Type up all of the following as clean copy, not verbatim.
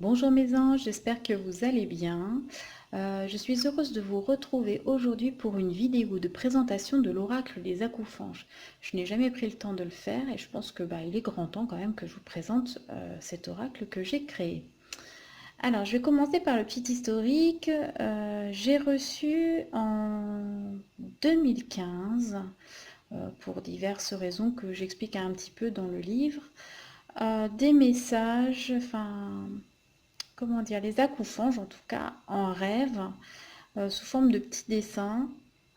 Bonjour mes anges, j'espère que vous allez bien. Je suis heureuse de vous retrouver aujourd'hui pour une vidéo de présentation de l'oracle des acoufanges. Je n'ai jamais pris le temps de le faire et je pense que il est grand temps quand même que je vous présente cet oracle que j'ai créé. Alors, je vais commencer par le petit historique. J'ai reçu en 2015, pour diverses raisons que j'explique un petit peu dans le livre, des messages, enfin comment dire, les acoufanges en tout cas, en rêve, sous forme de petits dessins,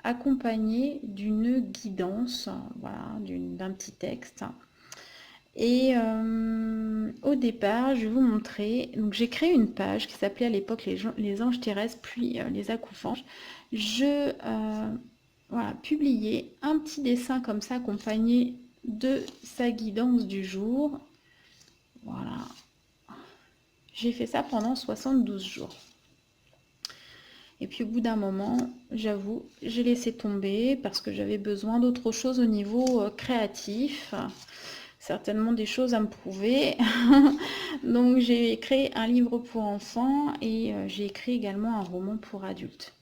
accompagnés d'une guidance, voilà, d'un petit texte. Et au départ, je vais vous montrer, donc j'ai créé une page qui s'appelait à l'époque les anges terrestres, puis les acoufanges. Je voilà, publiais un petit dessin comme ça, accompagné de sa guidance du jour. Voilà, j'ai fait ça pendant 72 jours. Et puis au bout d'un moment, j'avoue, j'ai laissé tomber parce que j'avais besoin d'autre chose au niveau créatif. Certainement des choses à me prouver. Donc j'ai créé un livre pour enfants et j'ai écrit également un roman pour adultes.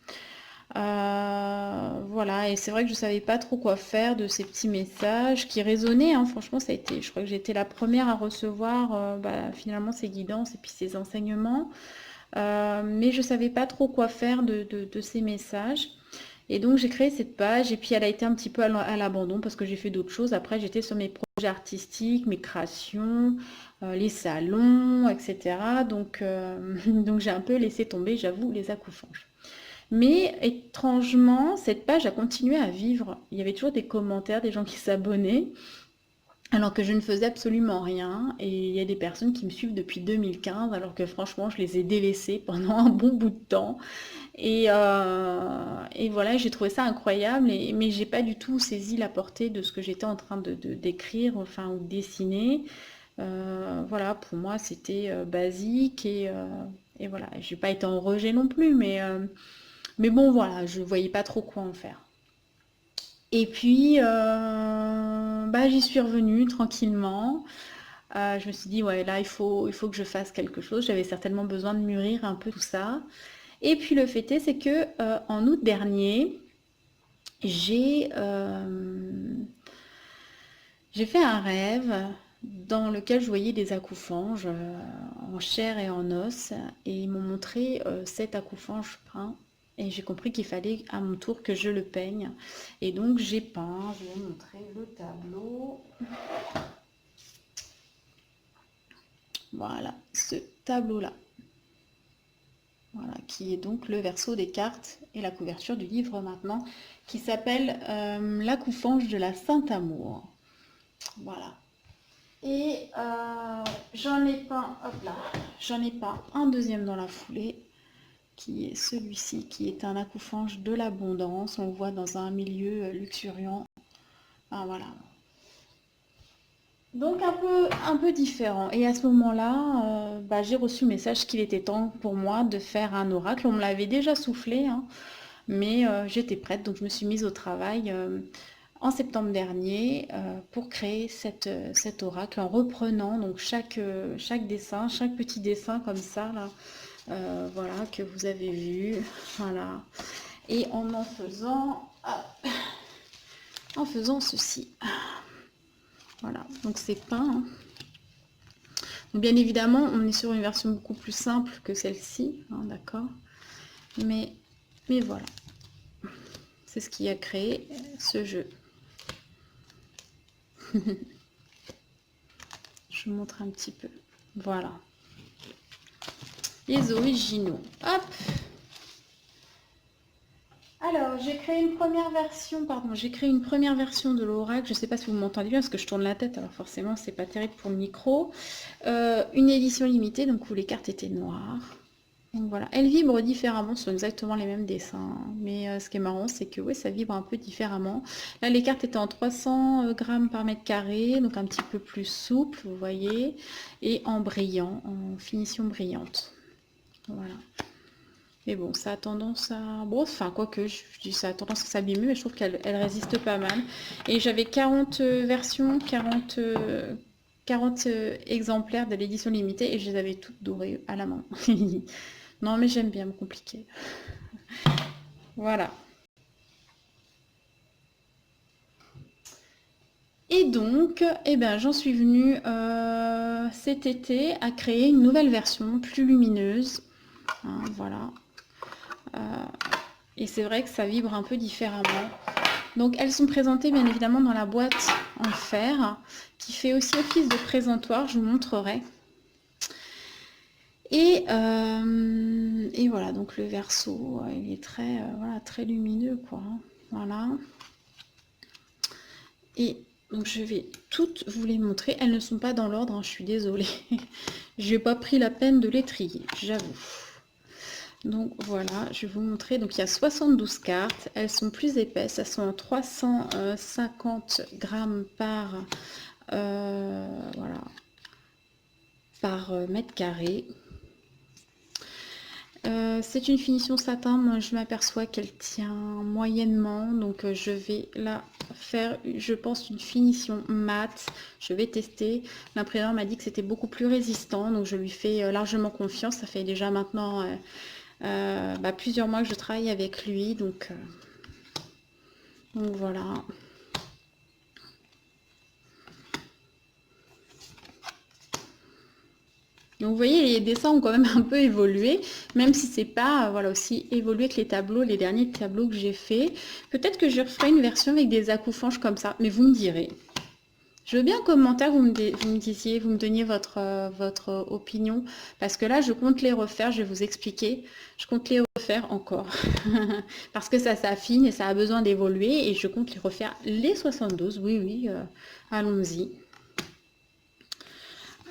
Voilà, et c'est vrai que je savais pas trop quoi faire de ces petits messages qui résonnaient, hein. Franchement, ça a été, je crois que j'ai été la première à recevoir finalement ces guidances et puis ces enseignements. Mais je savais pas trop quoi faire de ces messages. Et donc j'ai créé cette page et puis elle a été un petit peu à l'abandon parce que j'ai fait d'autres choses. Après j'étais sur mes projets artistiques, mes créations, les salons, etc. Donc, donc j'ai un peu laissé tomber, j'avoue, les acoufanges. Mais étrangement, cette page a continué à vivre. Il y avait toujours des commentaires, des gens qui s'abonnaient, alors que je ne faisais absolument rien. Et il y a des personnes qui me suivent depuis 2015, alors que franchement, je les ai délaissées pendant un bon bout de temps. Et voilà, j'ai trouvé ça incroyable, mais j'ai pas du tout saisi la portée de ce que j'étais en train d'écrire, enfin, ou de dessiner. Voilà, pour moi, c'était basique et voilà. J'ai pas été en rejet non plus, mais bon, voilà, je voyais pas trop quoi en faire. Et puis, j'y suis revenue tranquillement. Je me suis dit, ouais, là, il faut que je fasse quelque chose. J'avais certainement besoin de mûrir un peu tout ça. Et puis, le fait est, c'est que en août dernier, j'ai j'ai fait un rêve dans lequel je voyais des acoufanges en chair et en os. Et ils m'ont montré cet acoufange peint. Et j'ai compris qu'il fallait à mon tour que je le peigne. Et donc j'ai peint, je vais vous montrer le tableau. Voilà, ce tableau-là. Voilà, qui est donc le verso des cartes et la couverture du livre maintenant, qui s'appelle L'acoufange de la Sainte-Amour. Voilà. Et j'en ai peint, hop là, j'en ai peint un deuxième dans la foulée, qui est celui-ci, qui est un acoufange de l'abondance. On le voit dans un milieu luxuriant. Ah, voilà. Donc un peu différent. Et à ce moment-là, j'ai reçu le message qu'il était temps pour moi de faire un oracle. On me l'avait déjà soufflé, hein, mais j'étais prête, donc je me suis mise au travail en septembre dernier pour créer cet oracle en reprenant donc chaque dessin, chaque petit dessin comme ça, là, voilà, que vous avez vu, voilà, et en faisant ceci. Voilà, donc c'est peint, hein. Donc, bien évidemment, on est sur une version beaucoup plus simple que celle-ci, hein, d'accord, mais voilà, c'est ce qui a créé ce jeu. Je vous montre un petit peu. Voilà. Les originaux. Hop. Alors, j'ai créé une première version de l'oracle. Je ne sais pas si vous m'entendez bien parce que je tourne la tête, alors forcément, c'est pas terrible pour le micro. Une édition limitée, donc où les cartes étaient noires. Donc voilà, elles vibrent différemment, ce sont exactement les mêmes dessins. Mais ce qui est marrant, c'est que ouais, ça vibre un peu différemment. Là, les cartes étaient en 300 grammes par mètre carré, donc un petit peu plus souple, vous voyez, et en brillant, en finition brillante. Voilà. Mais bon, ça a tendance à... Bon, enfin, quoique, je dis ça a tendance à s'abîmer, mais je trouve qu'elle résiste pas mal. Et j'avais 40 versions, 40 exemplaires de l'édition limitée et je les avais toutes dorées à la main. Non, mais j'aime bien me compliquer. Voilà. Et donc, eh ben, j'en suis venue cet été à créer une nouvelle version plus lumineuse. Hein, voilà. Et c'est vrai que ça vibre un peu différemment. Donc elles sont présentées bien évidemment dans la boîte en fer qui fait aussi office de présentoir, je vous montrerai. Et voilà, donc le verso, il est très, voilà, très lumineux, quoi. Voilà. Et donc je vais toutes vous les montrer. Elles ne sont pas dans l'ordre, hein, je suis désolée. Je n'ai pas pris la peine de les trier, j'avoue. Donc voilà, je vais vous montrer. Donc il y a 72 cartes. Elles sont plus épaisses. Elles sont en 350 grammes par, voilà, par mètre carré. C'est une finition satin. Moi, je m'aperçois qu'elle tient moyennement. Donc je vais la faire, je pense, une finition mat. Je vais tester. L'imprimeur m'a dit que c'était beaucoup plus résistant. Donc je lui fais largement confiance. Ça fait déjà maintenant... plusieurs mois que je travaille avec lui, donc voilà. Donc vous voyez, les dessins ont quand même un peu évolué, même si c'est pas voilà, aussi évolué que les tableaux, les derniers tableaux que j'ai fait. Peut-être que je referai une version avec des accoufanges comme ça, mais vous me direz. Je veux bien en commentaire, vous me disiez, vous me donniez votre opinion, parce que là, je compte les refaire, je vais vous expliquer, je compte les refaire encore, parce que ça s'affine et ça a besoin d'évoluer, et je compte les refaire les 72, oui, allons-y.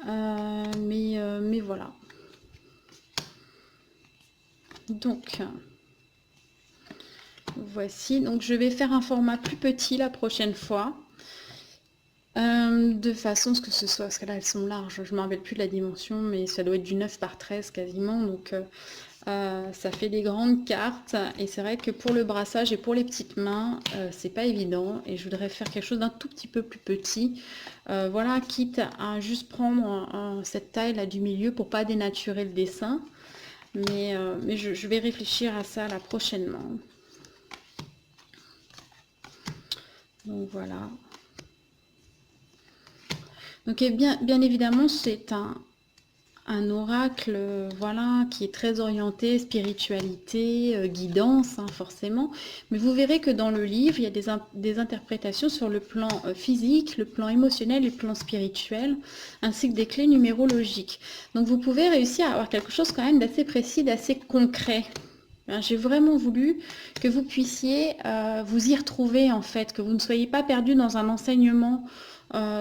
Mais voilà. Donc, voici, donc je vais faire un format plus petit la prochaine fois. De façon que ce soit, parce que là elles sont larges, je ne me rappelle plus de la dimension, mais ça doit être du 9 par 13 quasiment, donc ça fait des grandes cartes, et c'est vrai que pour le brassage et pour les petites mains, c'est pas évident, et je voudrais faire quelque chose d'un tout petit peu plus petit, voilà, quitte à juste prendre cette taille là du milieu pour pas dénaturer le dessin, mais je vais réfléchir à ça là prochainement. Donc voilà. Donc bien évidemment, c'est un oracle voilà, qui est très orienté spiritualité, guidance, hein, forcément. Mais vous verrez que dans le livre, il y a des interprétations sur le plan physique, le plan émotionnel et le plan spirituel, ainsi que des clés numérologiques. Donc vous pouvez réussir à avoir quelque chose quand même d'assez précis, d'assez concret. J'ai vraiment voulu que vous puissiez vous y retrouver, en fait, que vous ne soyez pas perdu dans un enseignement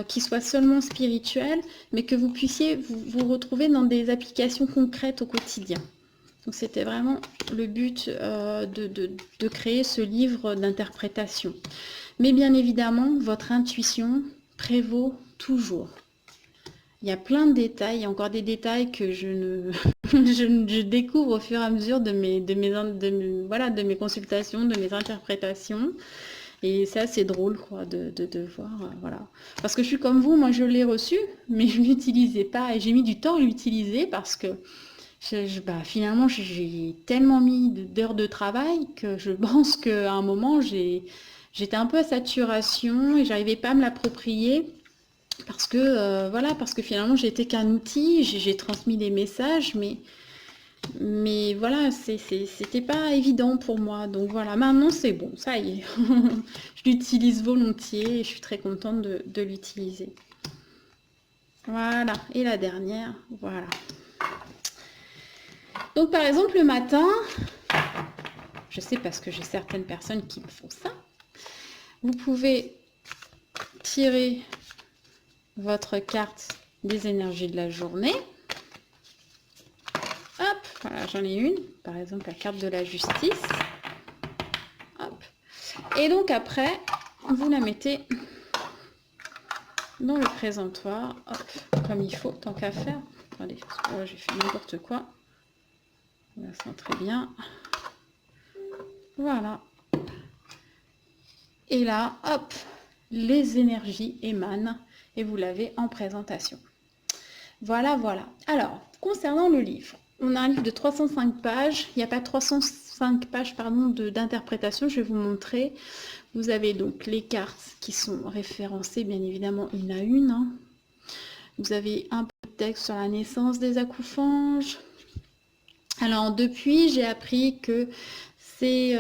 qui soit seulement spirituel, mais que vous puissiez vous retrouver dans des applications concrètes au quotidien. Donc c'était vraiment le but de créer ce livre d'interprétation. Mais bien évidemment, votre intuition prévaut toujours. Il y a plein de détails, il y a encore des détails que je découvre au fur et à mesure de mes consultations, de mes interprétations. Et c'est assez drôle quoi, de voir. Voilà. Parce que je suis comme vous, moi je l'ai reçu, mais je ne l'utilisais pas. Et j'ai mis du temps à l'utiliser parce que finalement j'ai tellement mis d'heures de travail que je pense qu'à un moment j'étais un peu à saturation et j'arrivais pas à me l'approprier. Parce que finalement j'étais qu'un outil, j'ai transmis des messages, mais voilà, c'était pas évident pour moi. Donc voilà, maintenant c'est bon, ça y est. Je l'utilise volontiers et je suis très contente de l'utiliser. Voilà, et la dernière, voilà. Donc par exemple le matin, je sais parce que j'ai certaines personnes qui me font ça, vous pouvez tirer votre carte des énergies de la journée. Hop, voilà, j'en ai une, par exemple la carte de la justice. Hop. Et donc après, vous la mettez dans le présentoir, hop, comme il faut, tant qu'à faire. Attendez, j'ai fait n'importe quoi. On la sent très bien. Voilà. Et là, hop, les énergies émanent et vous l'avez en présentation. Voilà, voilà. Alors, concernant le livre, on a un livre de 305 pages. Il n'y a pas 305 pages, pardon, d'interprétation. Je vais vous montrer. Vous avez donc les cartes qui sont référencées, bien évidemment, une à une. Hein. Vous avez un peu de texte sur la naissance des acoufanges. Alors, depuis, j'ai appris que ces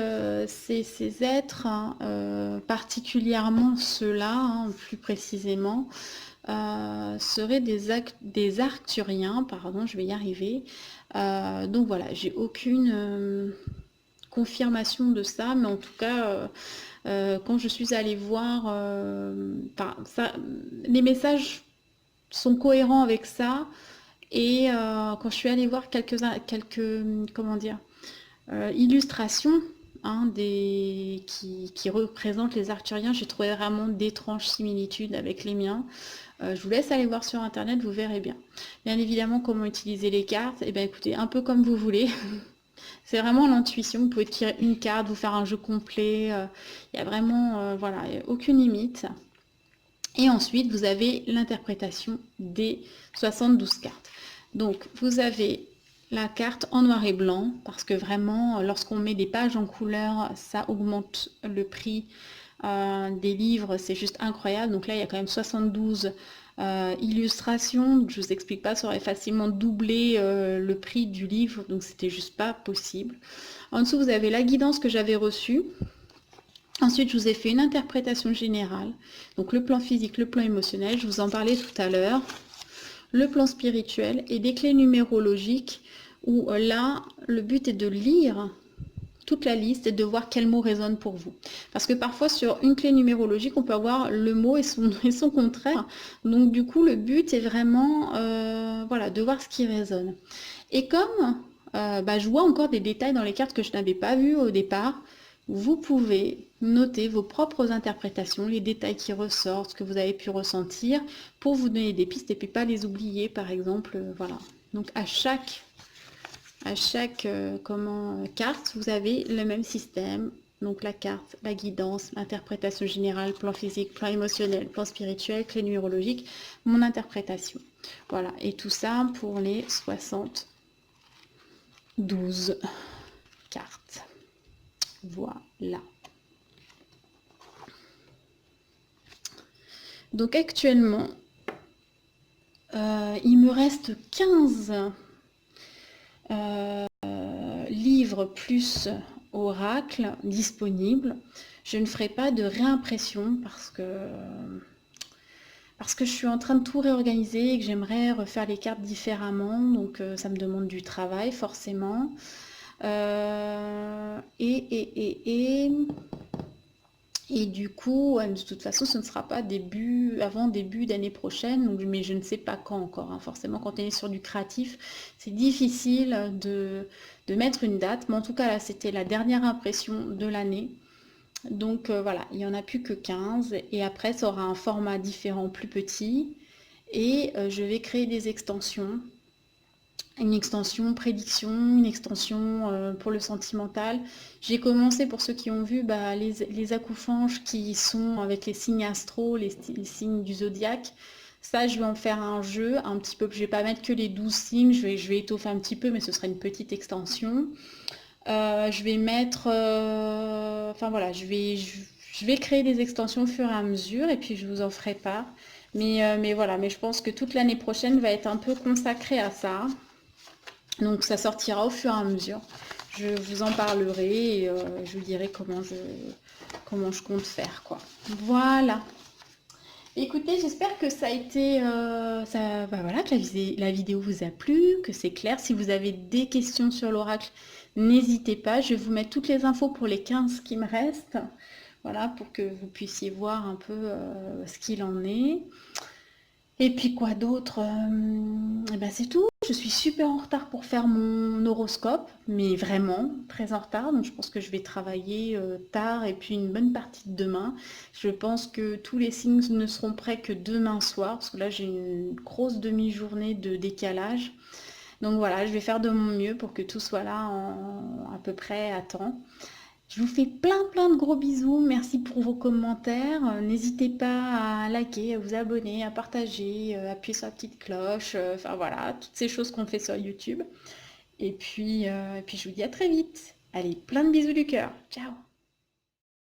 êtres, hein, particulièrement ceux-là, hein, plus précisément, seraient des Arcturiens, pardon, je vais y arriver. Donc voilà, j'ai aucune confirmation de ça, mais en tout cas, quand je suis allée voir, les messages sont cohérents avec ça, et quand je suis allée voir quelques comment dire, illustrations, hein, qui représentent les Arcturiens, j'ai trouvé vraiment d'étranges similitudes avec les miens. Je vous laisse aller voir sur internet, vous verrez bien. Bien évidemment, comment utiliser les cartes, et bien écoutez, un peu comme vous voulez. C'est vraiment l'intuition, vous pouvez tirer une carte, vous faire un jeu complet, il y a vraiment, voilà, aucune limite. Et ensuite, vous avez l'interprétation des 72 cartes. Donc, vous avez la carte en noir et blanc, parce que vraiment, lorsqu'on met des pages en couleur, ça augmente le prix des livres, c'est juste incroyable. Donc là, il y a quand même 72 illustrations. Je vous explique pas, ça aurait facilement doublé le prix du livre, donc c'était juste pas possible. En dessous, vous avez la guidance que j'avais reçue. Ensuite, je vous ai fait une interprétation générale. Donc le plan physique, le plan émotionnel, je vous en parlais tout à l'heure. Le plan spirituel et des clés numérologiques où là, le but est de lire toute la liste et de voir quel mot résonne pour vous. Parce que parfois, sur une clé numérologique, on peut avoir le mot et son contraire. Donc du coup, le but est vraiment voilà, de voir ce qui résonne. Et comme je vois encore des détails dans les cartes que je n'avais pas vus au départ, vous pouvez noter vos propres interprétations, les détails qui ressortent, ce que vous avez pu ressentir, pour vous donner des pistes et puis pas les oublier, par exemple. Voilà. Donc à chaque carte, vous avez le même système. Donc la carte, la guidance, l'interprétation générale, plan physique, plan émotionnel, plan spirituel, clé numérologique, mon interprétation. Voilà, et tout ça pour les 72 cartes. Voilà. Donc actuellement, il me reste 15 livres plus oracle disponibles. Je ne ferai pas de réimpression parce que je suis en train de tout réorganiser et que j'aimerais refaire les cartes différemment. Donc ça me demande du travail forcément. Et du coup, de toute façon, ce ne sera pas avant début d'année prochaine, donc, mais je ne sais pas quand encore. Hein. Forcément, quand on est sur du créatif, c'est difficile de mettre une date. Mais en tout cas, là, c'était la dernière impression de l'année. Donc voilà, il n'y en a plus que 15. Et après, ça aura un format différent, plus petit. Et je vais créer des extensions. Une extension prédiction, une extension pour le sentimental. J'ai commencé, pour ceux qui ont vu, les acoufanges qui sont avec les signes astro, les signes du zodiaque. Ça, je vais en faire un jeu, un petit peu. Je vais pas mettre que les 12 signes, je vais étoffer un petit peu, mais ce sera une petite extension. Je vais mettre... enfin voilà, je vais créer des extensions au fur et à mesure, et puis je vous en ferai part. Mais voilà, mais je pense que toute l'année prochaine va être un peu consacrée à ça. Donc ça sortira au fur et à mesure. Je vous en parlerai et je vous dirai comment je compte faire, quoi. Voilà. Écoutez, j'espère que ça a été, voilà, que la vidéo vous a plu, que c'est clair. Si vous avez des questions sur l'oracle, n'hésitez pas. Je vais vous mettre toutes les infos pour les 15 qui me restent. Voilà, pour que vous puissiez voir un peu ce qu'il en est. Et puis quoi d'autre, c'est tout. Je suis super en retard pour faire mon horoscope, mais vraiment très en retard. Donc je pense que je vais travailler tard et puis une bonne partie de demain. Je pense que tous les signes ne seront prêts que demain soir, parce que là j'ai une grosse demi-journée de décalage. Donc voilà, je vais faire de mon mieux pour que tout soit là à peu près à temps. Je vous fais plein de gros bisous. Merci pour vos commentaires. N'hésitez pas à liker, à vous abonner, à partager, appuyer sur la petite cloche. Enfin voilà, toutes ces choses qu'on fait sur YouTube. Et puis je vous dis à très vite. Allez, plein de bisous du cœur. Ciao!